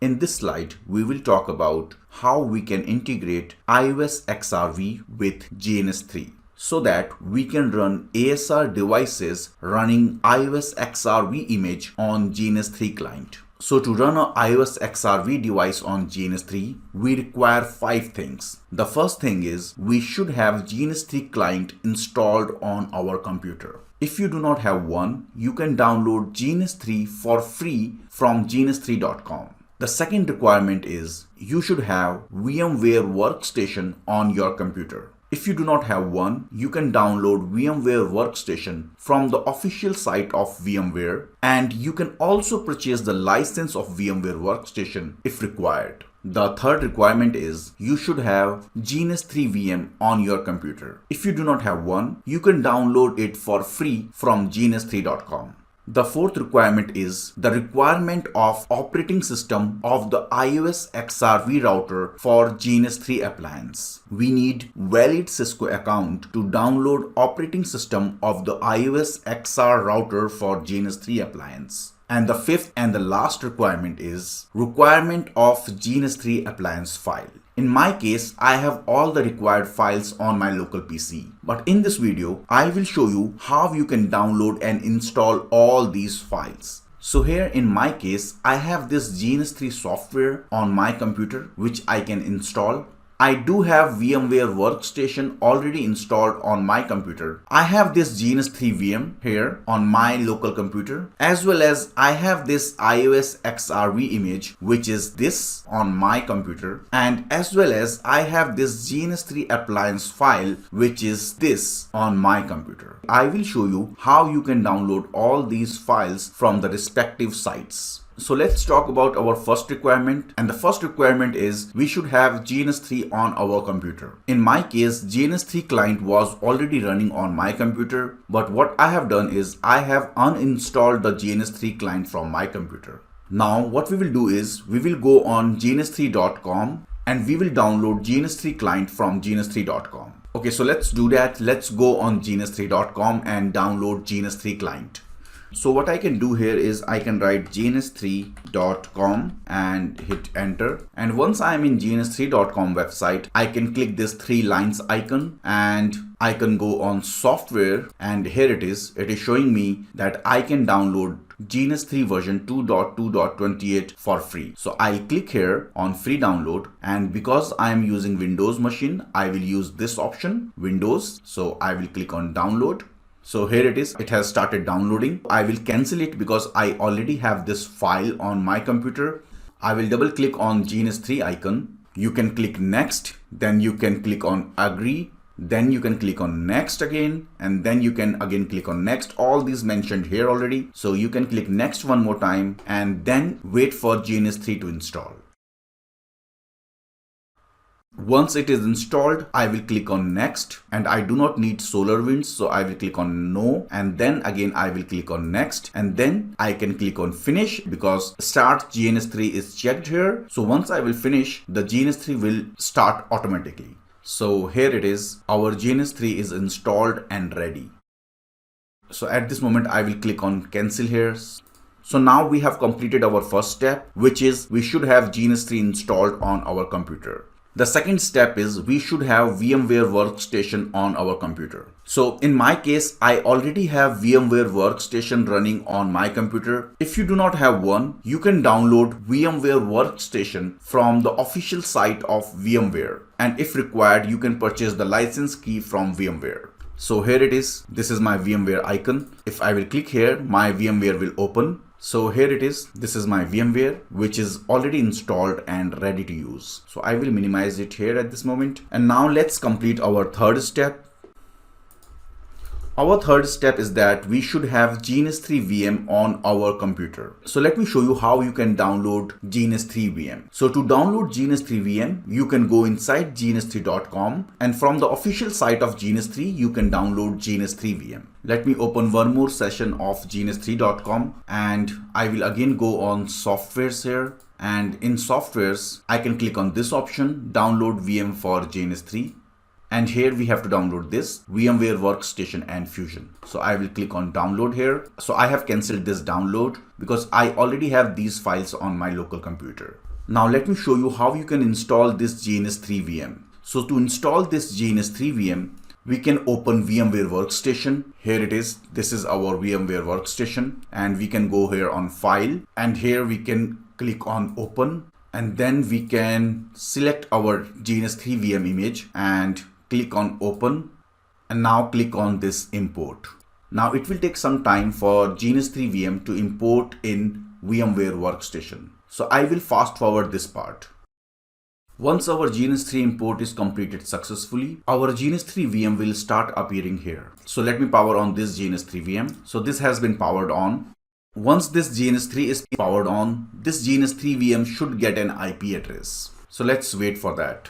In this slide, we will talk about how we can integrate iOS XRv with GNS3 so that we can run ASR devices running iOS XRv image on GNS3 client. So to run an iOS XRv device on GNS3, we require 5 things. The first thing is we should have GNS3 client installed on our computer. If you do not have one, you can download GNS3 for free from GNS3.com. The second requirement is you should have VMware workstation on your computer. If you do not have one, you can download VMware Workstation from the official site of VMware, and you can also purchase the license of VMware Workstation if required. The third requirement is you should have GNS3 VM on your computer. If you do not have one, you can download it for free from GNS3.com. The fourth requirement is the requirement of operating system of the iOS XRv router for GNS3 appliance. We need valid Cisco account to download operating system of the iOS XR router for GNS3 appliance. And the fifth and the last requirement is requirement of GNS3 appliance file. In my case, I have all the required files on my local PC. But in this video, I will show you how you can download and install all these files. So here in my case, I have this GNS3 software on my computer which I can install. I do have VMware Workstation already installed on my computer. I have this GNS3 VM here on my local computer, as well as I have this iOS XRv image, which is this on my computer, and as well as I have this GNS3 appliance file, which is this on my computer. I will show you how you can download all these files from the respective sites. So let's talk about our first requirement, and the first requirement is we should have GNS3 on our computer. In my case, GNS3 client was already running on my computer, but what I have done is I have uninstalled the GNS3 client from my computer. Now what we will do is we will go on GNS3.com and we will download GNS3 client from GNS3.com. Okay, so let's do that. Let's go on GNS3.com and download GNS3 client. So what I can do here is I can write gns3.com and hit enter. And once I am in gns3.com website, I can click this 3 lines icon and I can go on software, and here it is showing me that I can download GNS3 version 2.2.28 for free. So I'll click here on free download, and because I am using Windows machine, I will use this option, Windows. So I will click on download. So here it is, it has started downloading. I will cancel it because I already have this file on my computer. I will double click on GNS3 icon. You can click next, then you can click on agree, then you can click on next again, and then you can again click on next. All these mentioned here already. So you can click next one more time and then wait for GNS3 to install. Once it is installed, I will click on next, and I do not need SolarWinds, so I will click on no, and then again I will click on next, and then I can click on finish because start GNS3 is checked here. So once I will finish, the GNS3 will start automatically. So here it is, our GNS3 is installed and ready. So at this moment I will click on cancel here. So now we have completed our first step, which is we should have GNS3 installed on our computer. The second step is we should have VMware Workstation on our computer. So in my case, I already have VMware Workstation running on my computer. If you do not have one, you can download VMware Workstation from the official site of VMware. And if required, you can purchase the license key from VMware. So here it is. This is my VMware icon. If I will click here, my VMware will open. So here it is, this is my VMware, which is already installed and ready to use. So I will minimize it here at this moment. And now let's complete our third step. Our third step is that we should have GNS3 VM on our computer. So let me show you how you can download GNS3 VM. So to download GNS3 VM, you can go inside gns3.com, and from the official site of GNS3, you can download GNS3 VM. Let me open one more session of gns3.com, and I will again go on softwares here. And in softwares, I can click on this option, download VM for GNS3. And here we have to download this VMware Workstation and Fusion. So I will click on download here. So I have cancelled this download because I already have these files on my local computer. Now let me show you how you can install this GNS3 VM. So to install this GNS3 VM, we can open VMware Workstation. Here it is. This is our VMware Workstation, and we can go here on File, and here we can click on Open, and then we can select our GNS3 VM image and click on Open, and now click on this Import. Now it will take some time for GNS3 VM to import in VMware Workstation. So I will fast forward this part. Once our GNS3 import is completed successfully, our GNS3 VM will start appearing here. So let me power on this GNS3 VM. So this has been powered on. Once this GNS3 is powered on, this GNS3 VM should get an IP address. So let's wait for that.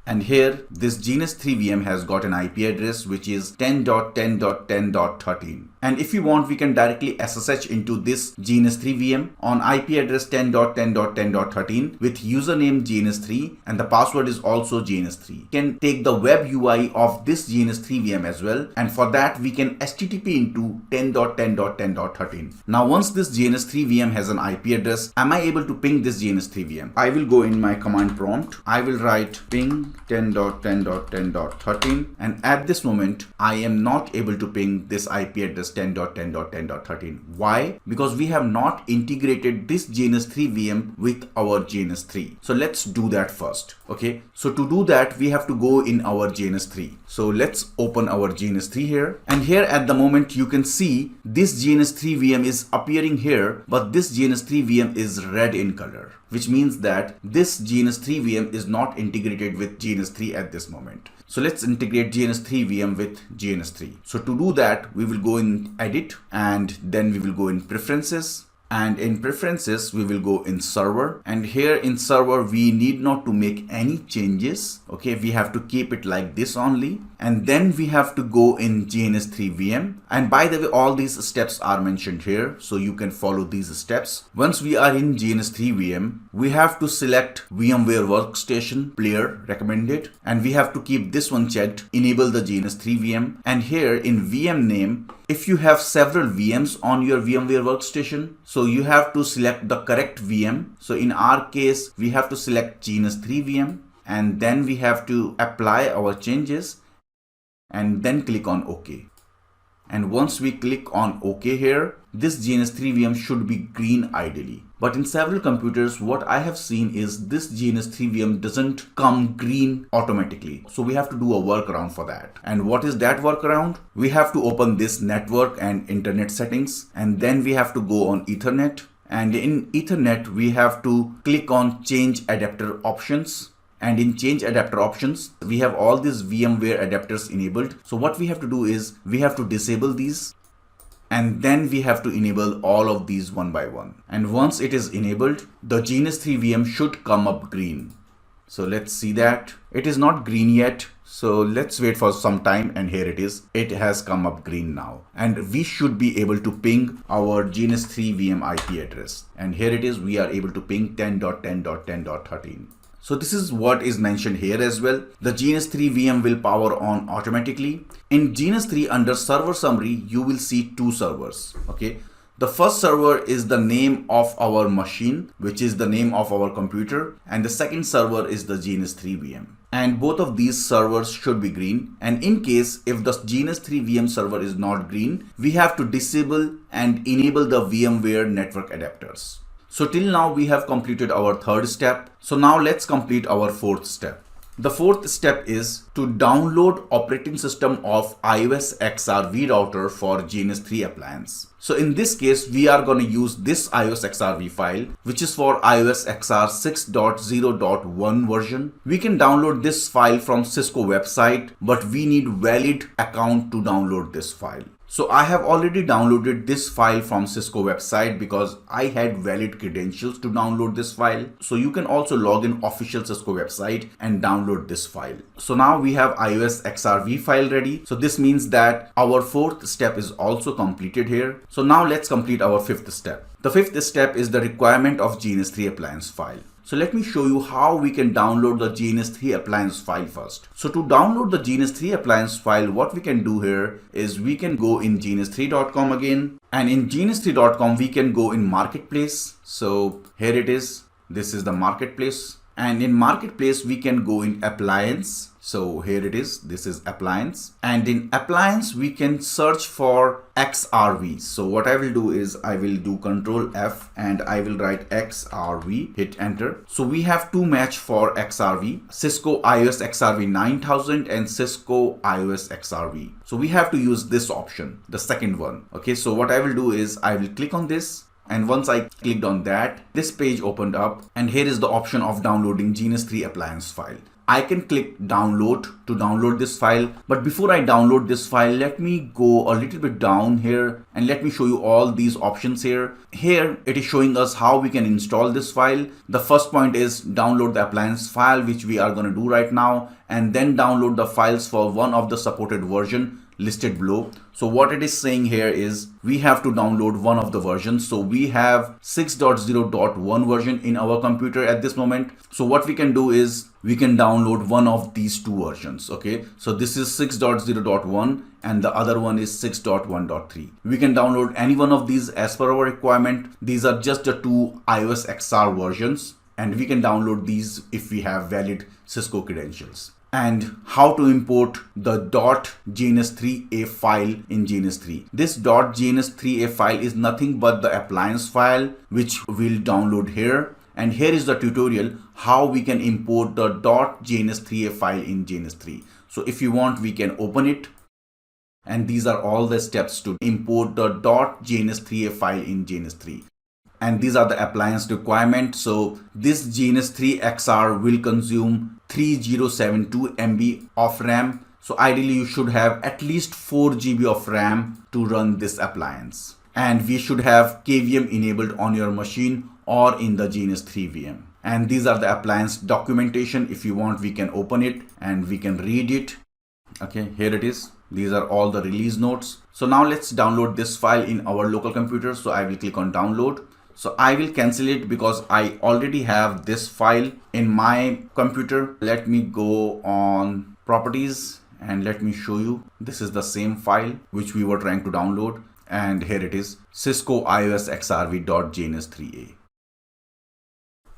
And here, this GNS3 VM has got an IP address which is 10.10.10.13. And if you want, we can directly SSH into this GNS3 VM on IP address 10.10.10.13 with username GNS3, and the password is also GNS3. You can take the web UI of this GNS3 VM as well, and for that we can HTTP into 10.10.10.13. Now once this GNS3 VM has an IP address, am I able to ping this GNS3 VM? I will go in my command prompt. I will write ping 10.10.10.13, and at this moment I am not able to ping this IP address 10.10.10.13. Why? Because we have not integrated this GNS3 VM with our GNS3. So let's do that first. Okay, so to do that we have to go in our GNS3. So let's open our GNS3 here, and here at the moment you can see this GNS3 VM is appearing here, but this GNS3 VM is red in color, which means that this GNS3 VM is not integrated with GNS3 at this moment. So let's integrate GNS3 VM with GNS3. So to do that, we will go in Edit, and then we will go in Preferences. And in Preferences, we will go in Server. And here in Server, we need not to make any changes. Okay, we have to keep it like this only. And then we have to go in GNS3 VM. And by the way, all these steps are mentioned here, so you can follow these steps. Once we are in GNS3 VM, we have to select VMware Workstation Player Recommended. And we have to keep this one checked, enable the GNS3 VM. And here in VM name, if you have several VMs on your VMware Workstation, so you have to select the correct VM. So in our case, we have to select GNS3 VM, and then we have to apply our changes and then click on OK. And once we click on OK here, this GNS3 VM should be green ideally. But in several computers, what I have seen is this GNS3 VM doesn't come green automatically. So we have to do a workaround for that. And what is that workaround? We have to open this network and internet settings, and then we have to go on Ethernet. And in Ethernet, we have to click on change adapter options. And in change adapter options, we have all these VMware adapters enabled. So what we have to do is we have to disable these, and then we have to enable all of these one by one. And once it is enabled, the GNS3 VM should come up green. So let's see that. It is not green yet. So let's wait for some time, and here it is. It has come up green now. And we should be able to ping our GNS3 VM IP address. And here it is. We are able to ping 10.10.10.13. So this is what is mentioned here as well. The GNS3 VM will power on automatically. In GNS3 under server summary, you will see two servers. Okay. The first server is the name of our machine, which is the name of our computer. And the second server is the GNS3 VM. And both of these servers should be green. And in case if the GNS3 VM server is not green, we have to disable and enable the VMware network adapters. So till now we have completed our third step. So now let's complete our fourth step. The fourth step is to download operating system of iOS XRv router for GNS3 appliance. So in this case, we are going to use this iOS XRv file, which is for iOS XR 6.0.1 version. We can download this file from Cisco website, but we need valid account to download this file. So I have already downloaded this file from Cisco website because I had valid credentials to download this file. So you can also log in official Cisco website and download this file. So now we have iOS XRv file ready. So this means that our fourth step is also completed here. So now let's complete our fifth step. The fifth step is the requirement of GNS3 appliance file. So let me show you how we can download the GNS3 appliance file first. So to download the GNS3 appliance file, what we can do here is we can go in gns3.com again. And in gns3.com, we can go in marketplace. So here it is. This is the marketplace. And in marketplace, we can go in appliance. So here it is. This is appliance. And in appliance, we can search for XRV. So what I will do is I will do Control F and I will write XRV, hit enter. So we have two match for XRV, Cisco IOS XRv 9000 and Cisco IOS XRv. So we have to use this option, the second one. Okay, so what I will do is I will click on this. And once I clicked on that, this page opened up and here is the option of downloading GNS3 appliance file. I can click download to download this file. But before I download this file, let me go a little bit down here and let me show you all these options here. Here it is showing us how we can install this file. The first point is download the appliance file, which we are going to do right now, and then download the files for one of the supported version listed below. So what it is saying here is we have to download one of the versions. So we have 6.0.1 version in our computer at this moment. So what we can do is we can download one of these two versions. Okay, so this is 6.0.1 and the other one is 6.1.3. We can download any one of these as per our requirement. These are just the two iOS XR versions and we can download these if we have valid Cisco credentials. And how to import the .gns3a file in GNS3. This .gns3a file is nothing but the appliance file which we'll download here. And here is the tutorial how we can import the .gns3a file in GNS3. So if you want, we can open it. And these are all the steps to import the .gns3a file in GNS3. And these are the appliance requirements. So this GNS3 XR will consume 3072 MB of RAM. So ideally you should have at least 4 GB of RAM to run this appliance. And we should have KVM enabled on your machine or in the GNS3 VM. And these are the appliance documentation. If you want, we can open it and we can read it. Okay, here it is. These are all the release notes. So now let's download this file in our local computer. So I will click on download. So I will cancel it because I already have this file in my computer. Let me go on properties and let me show you. This is the same file which we were trying to download. And here it is, Cisco IOS XRv.gns3a.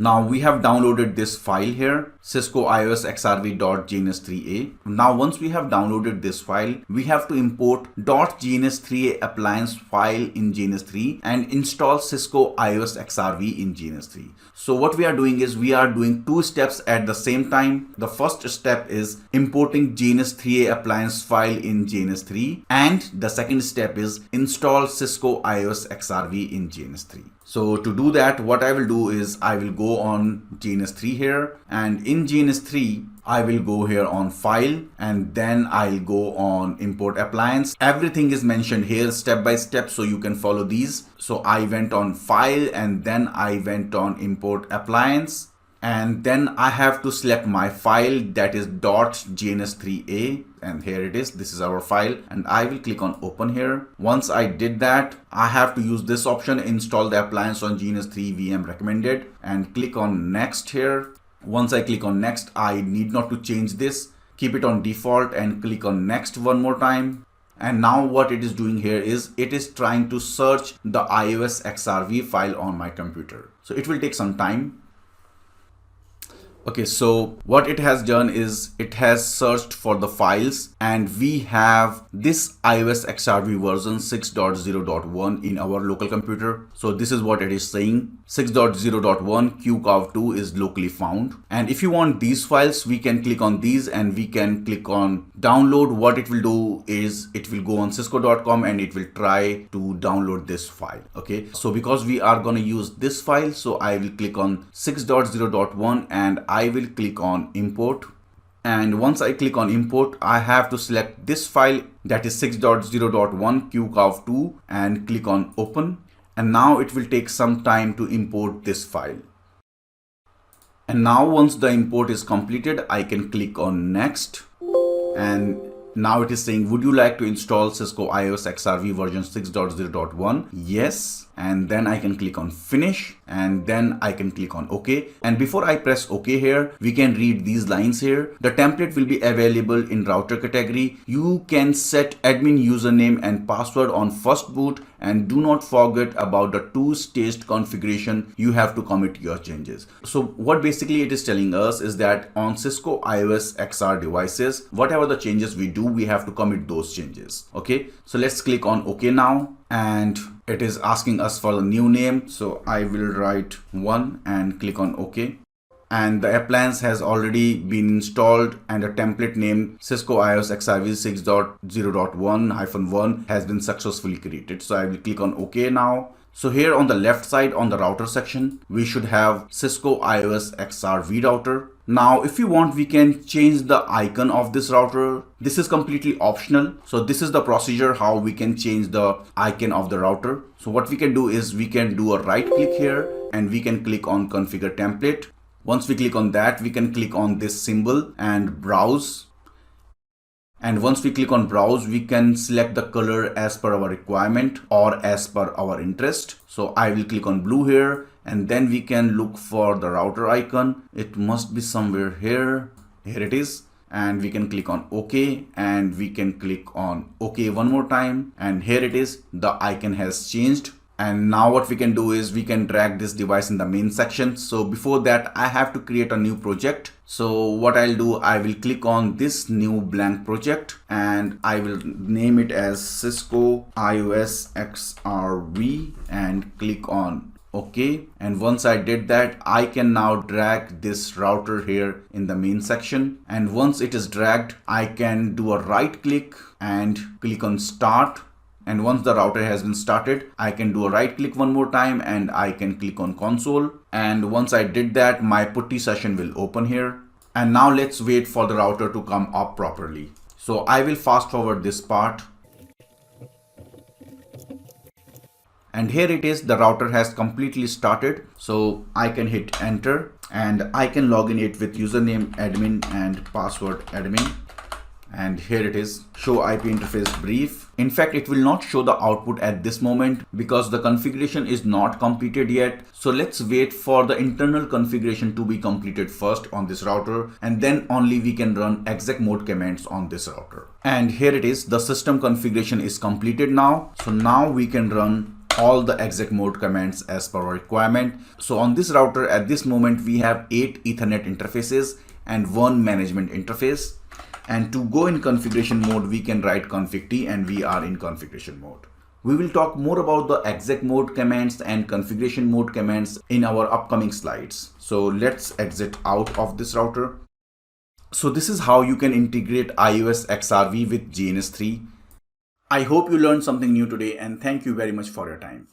Now we have downloaded this file here, Cisco IOS XRv.gns3a. Now once we have downloaded this file, we have to import .gns3a appliance file in GNS3 and install Cisco IOS XRv in GNS3. So what we are doing is we are doing two steps at the same time. The first step is importing GNS3a appliance file in GNS3 and the second step is install Cisco IOS XRv in GNS3. So to do that, what I will do is I will go on GNS3 here, and in GNS3 I will go here on file and then I'll go on import appliance. Everything is mentioned here step by step so you can follow these. So I went on file and then I went on import appliance. And then I have to select my file, that is .gns3a, and here it is. This is our file and I will click on open here. Once I did that, I have to use this option, install the appliance on GNS3 VM recommended, and click on next here. Once I click on next, I need not to change this. Keep it on default and click on next one more time. And now what it is doing here is it is trying to search the iOS XRV file on my computer. So it will take some time. Okay, so what it has done is it has searched for the files and we have this iOS XRV version 6.0.1 in our local computer. So this is what it is saying. 6.0.1 QCOV2 is locally found. And if you want these files, we can click on these and we can click on download. What it will do is it will go on cisco.com and it will try to download this file. Okay, so because we are going to use this file, so I will click on 6.0.1 and I will click on import. And once I click on import, I have to select this file, that is 6.0.1 QCOV2, and click on open. And now it will take some time to import this file. And now once the import is completed, I can click on next. And now it is saying, would you like to install Cisco IOS XRV version 6.0.1? Yes. and then I can click on finish, and then I can click on OK. And before I press OK here, we can read these lines here. The template will be available in router category. You can set admin username and password on first boot, and do not forget about the two-staged configuration. You have to commit your changes. So what basically it is telling us is that on Cisco IOS XR devices, whatever the changes we do, we have to commit those changes. Okay, so let's click on OK now, and it is asking us for the new name. So I will write 1 and click on OK. And the appliance has already been installed, and a template name Cisco IOS XRv 6.0.1-1 has been successfully created. So I will click on OK now. So here on the left side on the router section, we should have Cisco IOS XRv router. Now, if you want, we can change the icon of this router. This is completely optional. So this is the procedure how we can change the icon of the router. So what we can do is we can do a right click here, and we can click on configure template. Once we click on that, we can click on this symbol and browse. And once we click on browse, we can select the color as per our requirement or as per our interest. So I will click on blue here, and then we can look for the router icon. It must be somewhere here. Here it is. And we can click on OK, and we can click on OK one more time. And here it is. The icon has changed. And now what we can do is we can drag this device in the main section. So before that, I have to create a new project. So what I'll do, I will click on this new blank project, and I will name it as Cisco IOS XRv and click on OK. And once I did that, I can now drag this router here in the main section. And once it is dragged, I can do a right click and click on start. And once the router has been started, I can do a right click one more time, and I can click on console. And once I did that, my putty session will open here. And now let's wait for the router to come up properly. So I will fast forward this part. And here it is, the router has completely started. So I can hit enter, and I can log in it with username admin and password admin. And here it is, show IP interface brief. In fact, it will not show the output at this moment because the configuration is not completed yet. So let's wait for the internal configuration to be completed first on this router, and then only we can run exec mode commands on this router. And here it is, the system configuration is completed now. So now we can run all the exec mode commands as per our requirement. So on this router at this moment, we have 8 Ethernet interfaces and 1 management interface. And to go in configuration mode, we can write config t, and we are in configuration mode. We will talk more about the exec mode commands and configuration mode commands in our upcoming slides. So let's exit out of this router. So this is how you can integrate IOS XRv with GNS3. I hope you learned something new today, and thank you very much for your time.